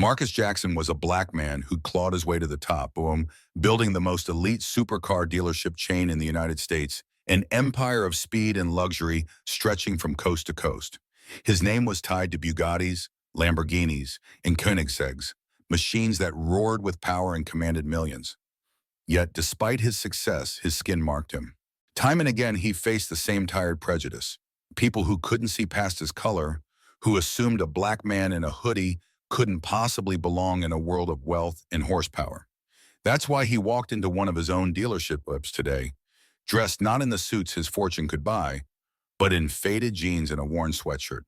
Marcus Jackson was a black man who clawed his way to the top, boom, building the most elite supercar dealership chain in the United States, an empire of speed and luxury stretching from coast to coast. His name was tied to Bugattis, Lamborghinis, and Koenigsegg's, machines that roared with power and commanded millions. Yet, despite his success, his skin marked him. Time and again, he faced the same tired prejudice. People who couldn't see past his color, who assumed a black man in a hoodie couldn't possibly belong in a world of wealth and horsepower. That's why he walked into one of his own dealerships today, dressed not in the suits his fortune could buy, but in faded jeans and a worn sweatshirt.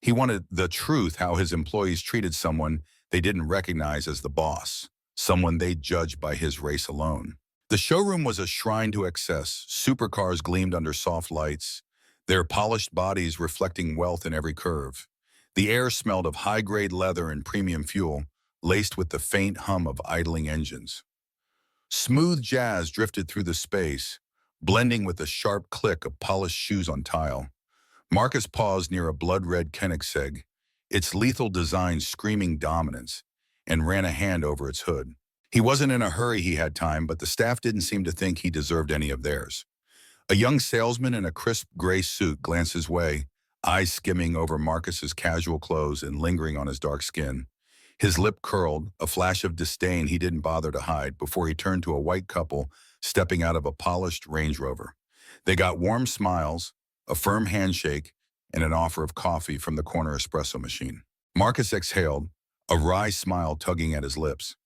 He wanted the truth how his employees treated someone they didn't recognize as the boss, someone they judged by his race alone. The showroom was a shrine to excess. Supercars gleamed under soft lights, their polished bodies reflecting wealth in every curve. The air smelled of high-grade leather and premium fuel, laced with the faint hum of idling engines. Smooth jazz drifted through the space, blending with the sharp click of polished shoes on tile. Marcus paused near a blood-red Koenigsegg, its lethal design screaming dominance, and ran a hand over its hood. He wasn't in a hurry, he had time, but the staff didn't seem to think he deserved any of theirs. A young salesman in a crisp gray suit glanced his way, eyes skimming over Marcus's casual clothes and lingering on his dark skin. His lip curled, a flash of disdain he didn't bother to hide, before he turned to a white couple stepping out of a polished Range Rover. They got warm smiles, a firm handshake, and an offer of coffee from the corner espresso machine. Marcus exhaled, a wry smile tugging at his lips.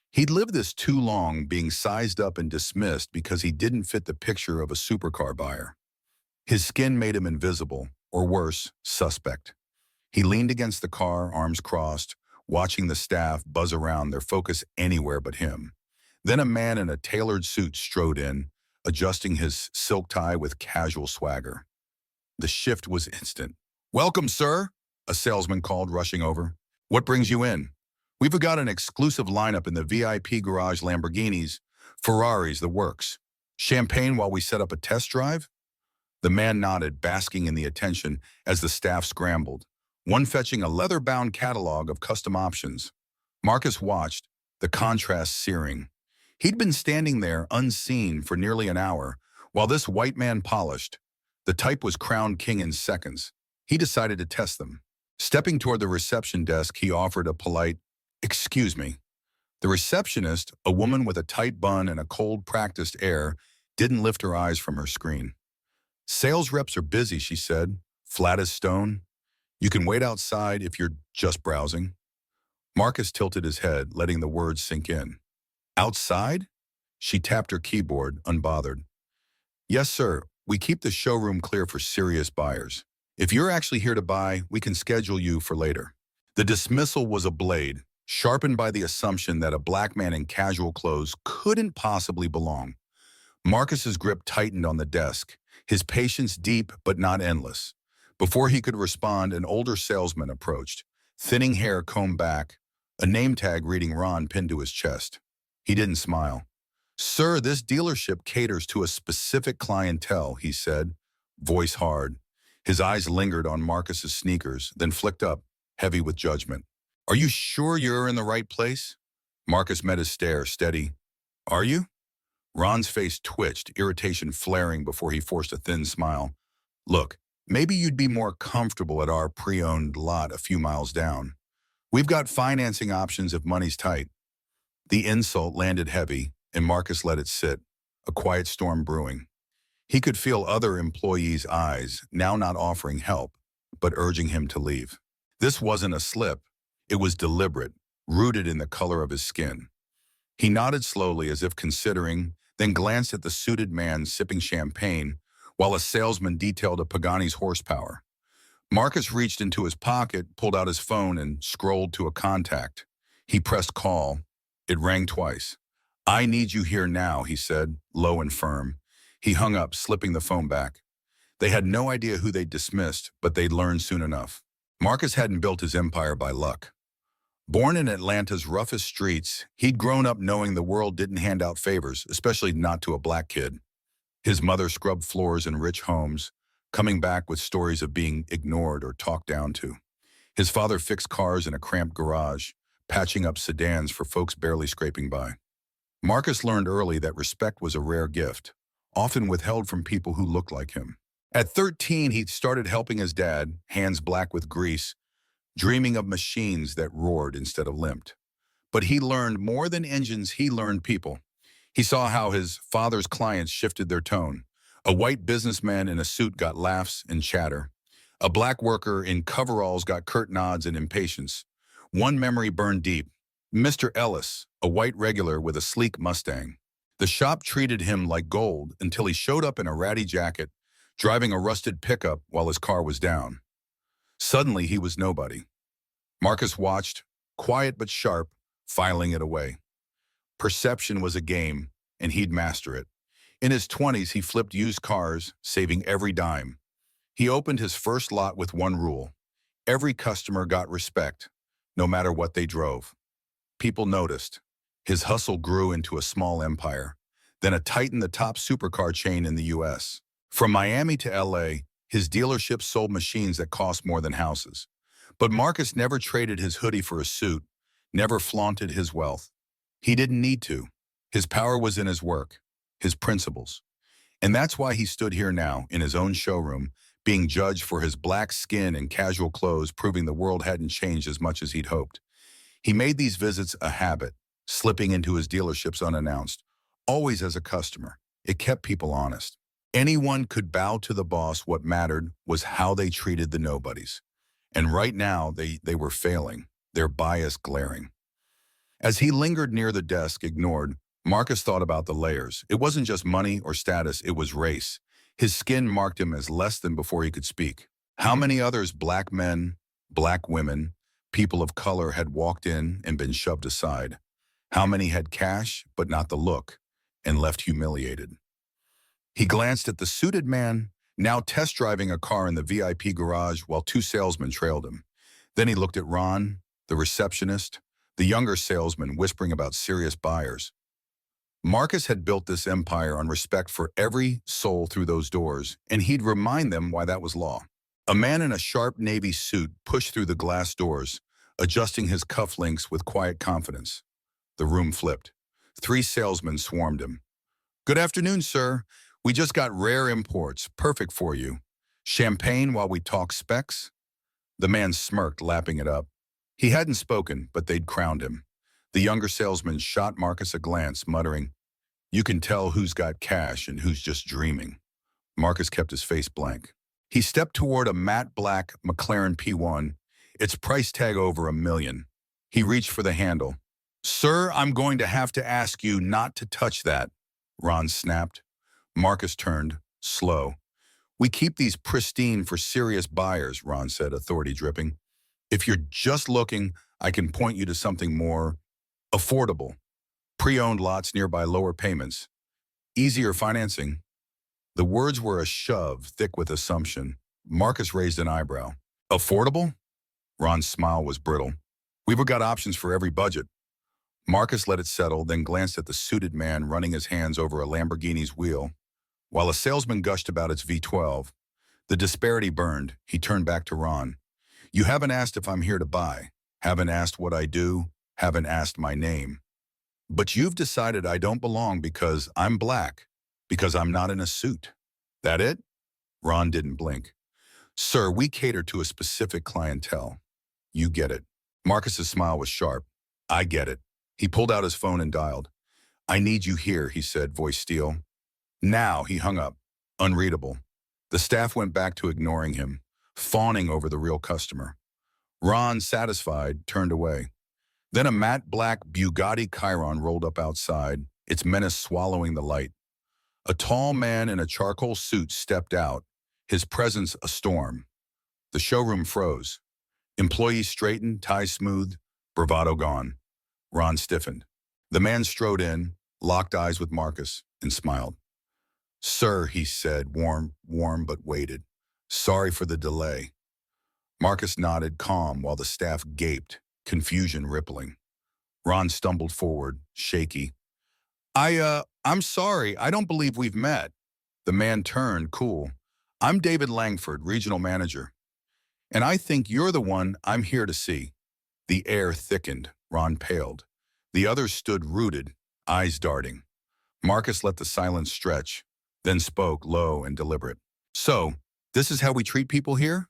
He'd lived this too long, being sized up and dismissed because he didn't fit the picture of a supercar buyer. His skin made him invisible, or worse, suspect. He leaned against the car, arms crossed, watching the staff buzz around, their focus anywhere but him. Then a man in a tailored suit strode in, adjusting his silk tie with casual swagger. The shift was instant. "Welcome, sir," a salesman called, rushing over. "What brings you in?" "We've got an exclusive lineup in the VIP garage, Lamborghinis, Ferraris, the works. Champagne while we set up a test drive?" The man nodded, basking in the attention as the staff scrambled, one fetching a leather-bound catalog of custom options. Marcus watched, the contrast searing. He'd been standing there unseen for nearly an hour, while this white man polished. The type was crowned king in seconds. He decided to test them. Stepping toward the reception desk, he offered a polite, "Excuse me." The receptionist, a woman with a tight bun and a cold, practiced air, didn't lift her eyes from her screen. "Sales reps are busy," she said, flat as stone. "You can wait outside if you're just browsing." Marcus tilted his head, letting the words sink in. "Outside?" She tapped her keyboard, unbothered. "Yes, sir. We keep the showroom clear for serious buyers. If you're actually here to buy, we can schedule you for later." The dismissal was a blade, sharpened by the assumption that a black man in casual clothes couldn't possibly belong. Marcus's grip tightened on the desk, his patience deep but not endless. Before he could respond, an older salesman approached, thinning hair combed back, a name tag reading Ron pinned to his chest. He didn't smile. "Sir, this dealership caters to a specific clientele," he said, voice hard. His eyes lingered on Marcus's sneakers, then flicked up, heavy with judgment. "Are you sure you're in the right place?" Marcus met his stare, steady. "Are you?" Ron's face twitched, irritation flaring before he forced a thin smile. "Look, maybe you'd be more comfortable at our pre-owned lot a few miles down. We've got financing options if money's tight." The insult landed heavy, and Marcus let it sit, a quiet storm brewing. He could feel other employees' eyes, now not offering help, but urging him to leave. This wasn't a slip. It was deliberate, rooted in the color of his skin. He nodded slowly as if considering, then glanced at the suited man sipping champagne while a salesman detailed a Pagani's horsepower. Marcus reached into his pocket, pulled out his phone, and scrolled to a contact. He pressed call. It rang twice. "I need you here now," he said, low and firm. He hung up, slipping the phone back. They had no idea who they'd dismissed, but they'd learn soon enough. Marcus hadn't built his empire by luck. Born in Atlanta's roughest streets, he'd grown up knowing the world didn't hand out favors, especially not to a black kid. His mother scrubbed floors in rich homes, coming back with stories of being ignored or talked down to. His father fixed cars in a cramped garage, patching up sedans for folks barely scraping by. Marcus learned early that respect was a rare gift, often withheld from people who looked like him. At 13, he started helping his dad, hands black with grease, dreaming of machines that roared instead of limped. But he learned more than engines, he learned people. He saw how his father's clients shifted their tone. A white businessman in a suit got laughs and chatter. A black worker in coveralls got curt nods and impatience. One memory burned deep. Mr. Ellis, a white regular with a sleek Mustang. The shop treated him like gold until he showed up in a ratty jacket, driving a rusted pickup while his car was down. Suddenly, he was nobody. Marcus watched, quiet but sharp, filing it away. Perception was a game, and he'd master it. In his 20s, he flipped used cars, saving every dime. He opened his first lot with one rule. Every customer got respect, no matter what they drove. People noticed. His hustle grew into a small empire, then a titan, the top supercar chain in the U.S. From Miami to L.A., his dealership sold machines that cost more than houses. But Marcus never traded his hoodie for a suit, never flaunted his wealth. He didn't need to. His power was in his work, his principles. And that's why he stood here now, in his own showroom, being judged for his black skin and casual clothes, proving the world hadn't changed as much as he'd hoped. He made these visits a habit, slipping into his dealerships unannounced, always as a customer. It kept people honest. Anyone could bow to the boss. What mattered was how they treated the nobodies. And right now, they were failing, their bias glaring. As he lingered near the desk, ignored, Marcus thought about the layers. It wasn't just money or status, it was race. His skin marked him as less than before he could speak. How many others, black men, black women, people of color, had walked in and been shoved aside? How many had cash, but not the look, and left humiliated? He glanced at the suited man, now test driving a car in the VIP garage while two salesmen trailed him. Then he looked at Ron, the receptionist, the younger salesman whispering about serious buyers. Marcus had built this empire on respect for every soul through those doors, and he'd remind them why that was law. A man in a sharp navy suit pushed through the glass doors, adjusting his cufflinks with quiet confidence. The room flipped. 3 salesmen swarmed him. "Good afternoon, sir. We just got rare imports, perfect for you. Champagne while we talk specs?" The man smirked, lapping it up. He hadn't spoken, but they'd crowned him. The younger salesman shot Marcus a glance, muttering, "You can tell who's got cash and who's just dreaming." Marcus kept his face blank. He stepped toward a matte black McLaren P1, its price tag over $1 million. He reached for the handle. "Sir, I'm going to have to ask you not to touch that," Ron snapped. Marcus turned, slow. "We keep these pristine for serious buyers," Ron said, authority dripping. "If you're just looking, I can point you to something more affordable. Pre-owned lots nearby, lower payments. Easier financing." The words were a shove, thick with assumption. Marcus raised an eyebrow. "Affordable?" Ron's smile was brittle. "We've got options for every budget." Marcus let it settle, then glanced at the suited man running his hands over a Lamborghini's wheel. While a salesman gushed about its V12, the disparity burned. He turned back to Ron. "You haven't asked if I'm here to buy. Haven't asked what I do. Haven't asked my name. But you've decided I don't belong because I'm black, because I'm not in a suit. That it?" Ron didn't blink. "Sir, we cater to a specific clientele. You get it." Marcus's smile was sharp. "I get it." He pulled out his phone and dialed. "I need you here," he said, voice steel. Now he hung up, unreadable. The staff went back to ignoring him, fawning over the real customer. Ron, satisfied, turned away. Then a matte black Bugatti Chiron rolled up outside, its menace swallowing the light. A tall man in a charcoal suit stepped out, his presence a storm. The showroom froze. Employees straightened, ties smoothed, bravado gone. Ron stiffened. The man strode in, locked eyes with Marcus, and smiled. "Sir," he said, warm but waited. "Sorry for the delay." Marcus nodded, calm, while the staff gaped, confusion rippling. Ron stumbled forward, shaky. I'm sorry, I don't believe we've met." The man turned, cool. "I'm David Langford, regional manager. And I think you're the one I'm here to see." The air thickened. Ron paled. The others stood rooted, eyes darting. Marcus let the silence stretch, then spoke low and deliberate. So, this is how we treat people here?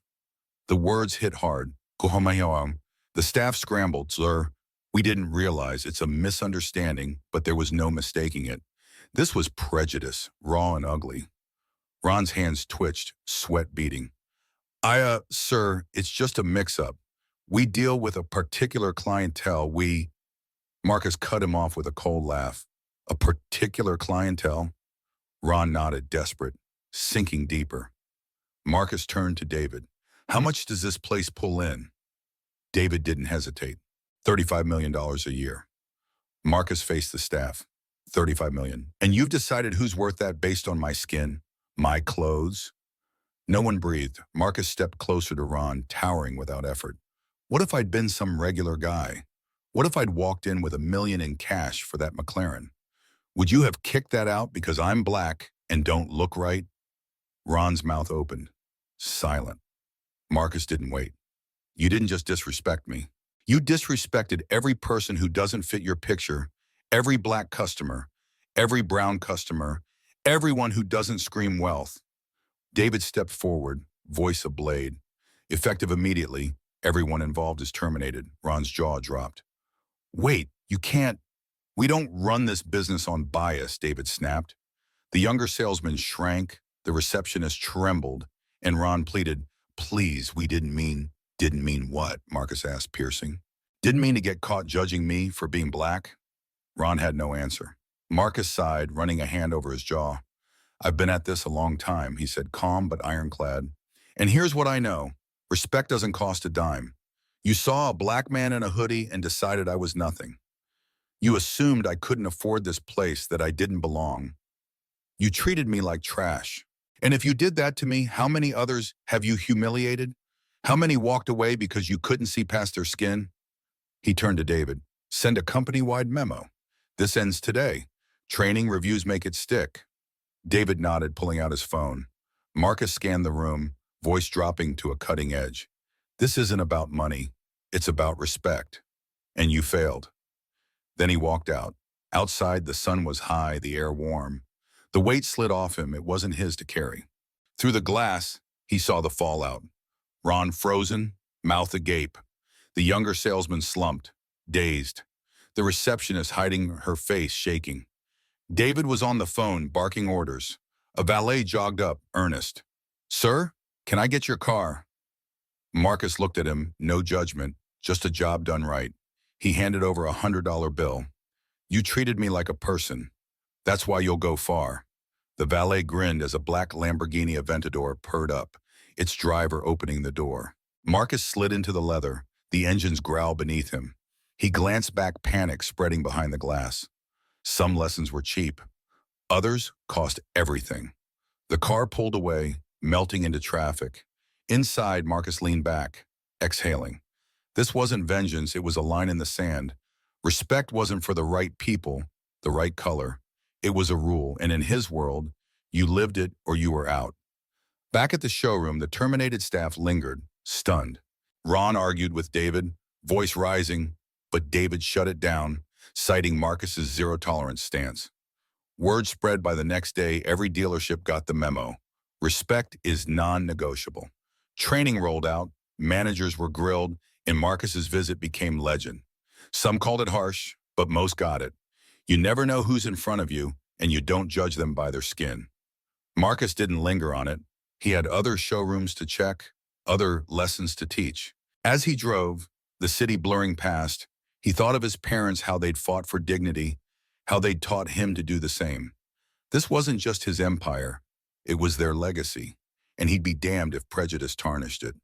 The words hit hard. Kuhomayoam. The staff scrambled. Sir, we didn't realize it's a misunderstanding, but there was no mistaking it. This was prejudice, raw and ugly. Ron's hands twitched, sweat beading. Sir, it's just a mix-up. We deal with a particular clientele. Marcus cut him off with a cold laugh. A particular clientele? Ron nodded, desperate, sinking deeper. Marcus turned to David. How much does this place pull in? David didn't hesitate. $35 million a year. Marcus faced the staff. $35 million. And you've decided who's worth that based on my skin, my clothes? No one breathed. Marcus stepped closer to Ron, towering without effort. What if I'd been some regular guy? What if I'd walked in with $1 million in cash for that McLaren? Would you have kicked that out because I'm black and don't look right? Ron's mouth opened. Silent. Marcus didn't wait. You didn't just disrespect me. You disrespected every person who doesn't fit your picture, every black customer, every brown customer, everyone who doesn't scream wealth. David stepped forward, voice ablade. Effective immediately, everyone involved is terminated. Ron's jaw dropped. Wait, you can't. We don't run this business on bias, David snapped. The younger salesman shrank, the receptionist trembled, and Ron pleaded, please, we didn't mean what? Marcus asked, piercing. Didn't mean to get caught judging me for being black? Ron had no answer. Marcus sighed, running a hand over his jaw. I've been at this a long time, he said, calm but ironclad. And here's what I know. Respect doesn't cost a dime. You saw a black man in a hoodie and decided I was nothing. You assumed I couldn't afford this place, that I didn't belong. You treated me like trash. And if you did that to me, how many others have you humiliated? How many walked away because you couldn't see past their skin? He turned to David. Send a company-wide memo. This ends today. Training reviews make it stick. David nodded, pulling out his phone. Marcus scanned the room, voice dropping to a cutting edge. This isn't about money. It's about respect. And you failed. Then he walked out. Outside, the sun was high, the air warm. The weight slid off him. It wasn't his to carry. Through the glass, he saw the fallout. Ron frozen, mouth agape. The younger salesman slumped, dazed. The receptionist hiding her face, shaking. David was on the phone, barking orders. A valet jogged up, earnest. Sir, can I get your car? Marcus looked at him, no judgment, just a job done right. He handed over $100 bill. You treated me like a person. That's why you'll go far. The valet grinned as a black Lamborghini Aventador purred up, its driver opening the door. Marcus slid into the leather, the engine's growl beneath him. He glanced back, panic spreading behind the glass. Some lessons were cheap. Others cost everything. The car pulled away, melting into traffic. Inside, Marcus leaned back, exhaling. This wasn't vengeance, it was a line in the sand. Respect wasn't for the right people, the right color. It was a rule, and in his world, you lived it or you were out. Back at the showroom, the terminated staff lingered, stunned. Ron argued with David, voice rising, but David shut it down, citing Marcus's zero-tolerance stance. Word spread by the next day, every dealership got the memo. Respect is non-negotiable. Training rolled out, managers were grilled, and Marcus's visit became legend. Some called it harsh, but most got it. You never know who's in front of you, and you don't judge them by their skin. Marcus didn't linger on it. He had other showrooms to check, other lessons to teach. As he drove, the city blurring past, he thought of his parents, how they'd fought for dignity, how they'd taught him to do the same. This wasn't just his empire, it was their legacy, and he'd be damned if prejudice tarnished it.